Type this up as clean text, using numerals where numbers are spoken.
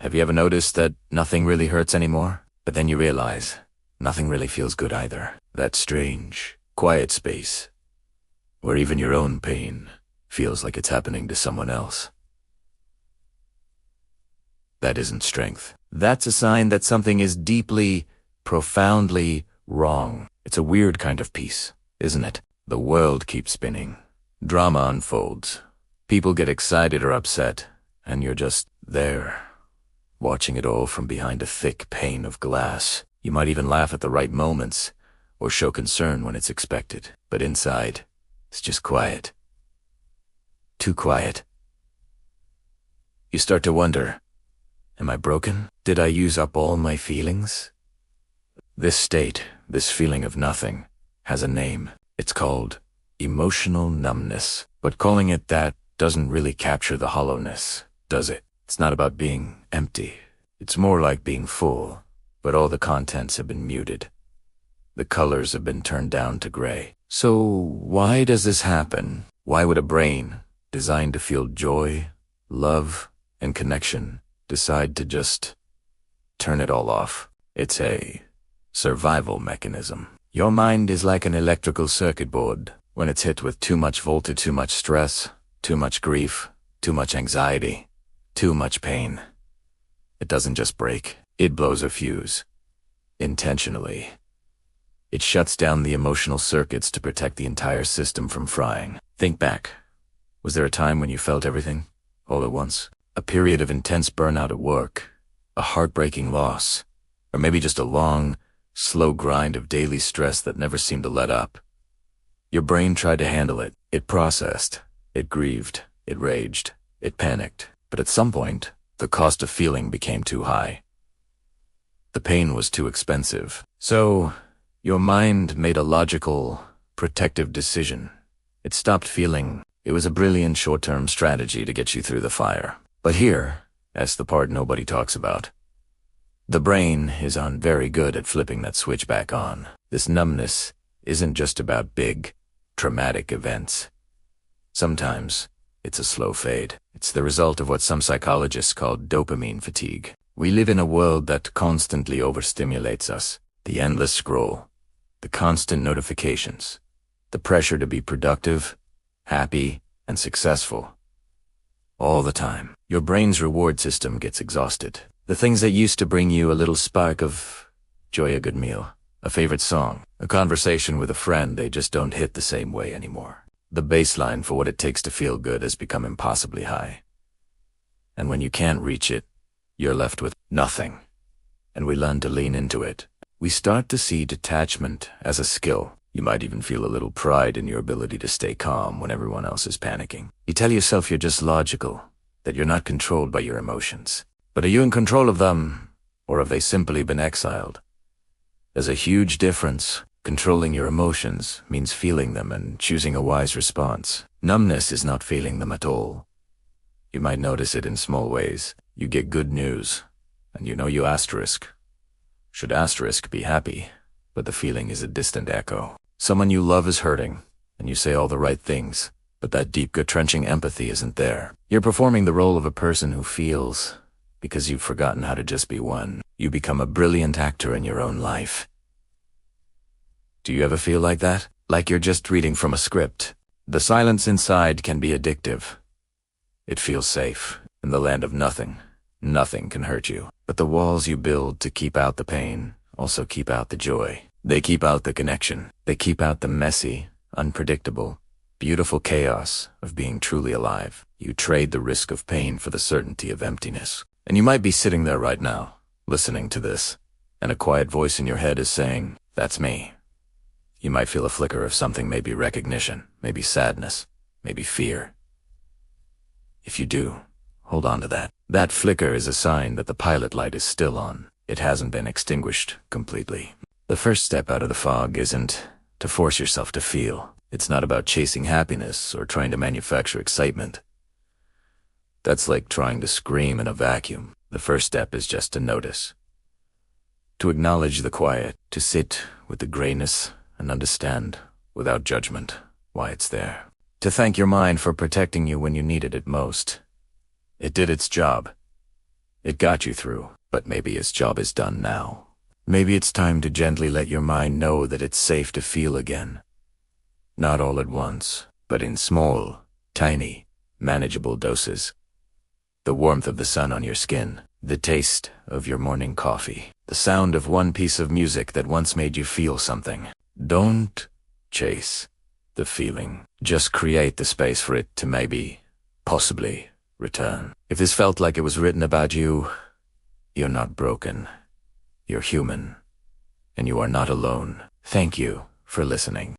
Have you ever noticed that nothing really hurts anymore? But then you realize nothing really feels good either. That strange, quiet space where even your own pain feels like it's happening to someone else. That isn't strength. That's a sign that something is deeply, profoundly wrong. It's a weird kind of peace, isn't it? The world keeps spinning. Drama unfolds. People get excited or upset, and you're just there, watching it all from behind a thick pane of glass. You might even laugh at the right moments, or show concern when it's expected. But inside, it's just quiet. Too quiet. You start to wonder, am I broken? Did I use up all my feelings? This state, this feeling of nothing, has a name. It's called emotional numbness. But calling it that doesn't really capture the hollowness, does it? It's not about being empty. It's more like being full, but all the contents have been muted. The colors have been turned down to gray. So why does this happen? Why would a brain designed to feel joy, love, and connection decide to just turn it all off? It's a survival mechanism. Your mind is like an electrical circuit board. When it's hit with too much voltage, too much stress, too much grief, too much anxiety, too much pain, it doesn't just break, it blows a fuse. Intentionally. It shuts down the emotional circuits to protect the entire system from frying. Think back. Was there a time when you felt everything, all at once? A period of intense burnout at work, a heartbreaking loss, or maybe just a long, slow grind of daily stress that never seemed to let up. Your brain tried to handle it. It processed. It grieved. It raged. It panicked. But at some point, the cost of feeling became too high. The pain was too expensive. So, your mind made a logical, protective decision. It stopped feeling. It was a brilliant short-term strategy to get you through the fire. But here, that's the part nobody talks about. The brain is very good at flipping that switch back on. This numbness isn't just about big, traumatic events. Sometimes, it's a slow fade. It's the result of what some psychologists call dopamine fatigue. We live in a world that constantly overstimulates us. The endless scroll, the constant notifications, the pressure to be productive, happy, and successful. All the time. Your brain's reward system gets exhausted. The things that used to bring you a little spark of joy, a good meal, a favorite song, a conversation with a friend, they just don't hit the same way anymore. The baseline for what it takes to feel good has become impossibly high. And when you can't reach it, you're left with nothing. And we learn to lean into it. We start to see detachment as a skill. You might even feel a little pride in your ability to stay calm when everyone else is panicking. You tell yourself you're just logical, that you're not controlled by your emotions. But are you in control of them, or have they simply been exiled? There's a huge difference. Controlling your emotions means feeling them and choosing a wise response. Numbness is not feeling them at all. You might notice it in small ways. You get good news, and you asterisk. Should asterisk be happy, but the feeling is a distant echo. Someone you love is hurting, and you say all the right things, but that deep, gut-wrenching empathy isn't there. You're performing the role of a person who feels, because you've forgotten how to just be one. You become a brilliant actor in your own life. Do you ever feel like that? Like you're just reading from a script? The silence inside can be addictive. It feels safe. In the land of nothing, nothing can hurt you. But the walls you build to keep out the pain also keep out the joy. They keep out the connection. They keep out the messy, unpredictable, beautiful chaos of being truly alive. You trade the risk of pain for the certainty of emptiness. And you might be sitting there right now, listening to this, and a quiet voice in your head is saying, "That's me." You might feel a flicker of something, maybe recognition, maybe sadness, maybe fear. If you do, hold on to that. That flicker is a sign that the pilot light is still on. It hasn't been extinguished completely. The first step out of the fog isn't to force yourself to feel. It's not about chasing happiness or trying to manufacture excitement. That's like trying to scream in a vacuum. The first step is just to notice. To acknowledge the quiet, to sit with the grayness and understand, without judgment, why it's there. To thank your mind for protecting you when you needed it most. It did its job. It got you through, but maybe its job is done now. Maybe it's time to gently let your mind know that it's safe to feel again. Not all at once, but in small, tiny, manageable doses. The warmth of the sun on your skin, the taste of your morning coffee, the sound of one piece of music that once made you feel something. Don't chase the feeling. Just create the space for it to maybe, possibly, return. If this felt like it was written about you, you're not broken. You're human. And you are not alone. Thank you for listening.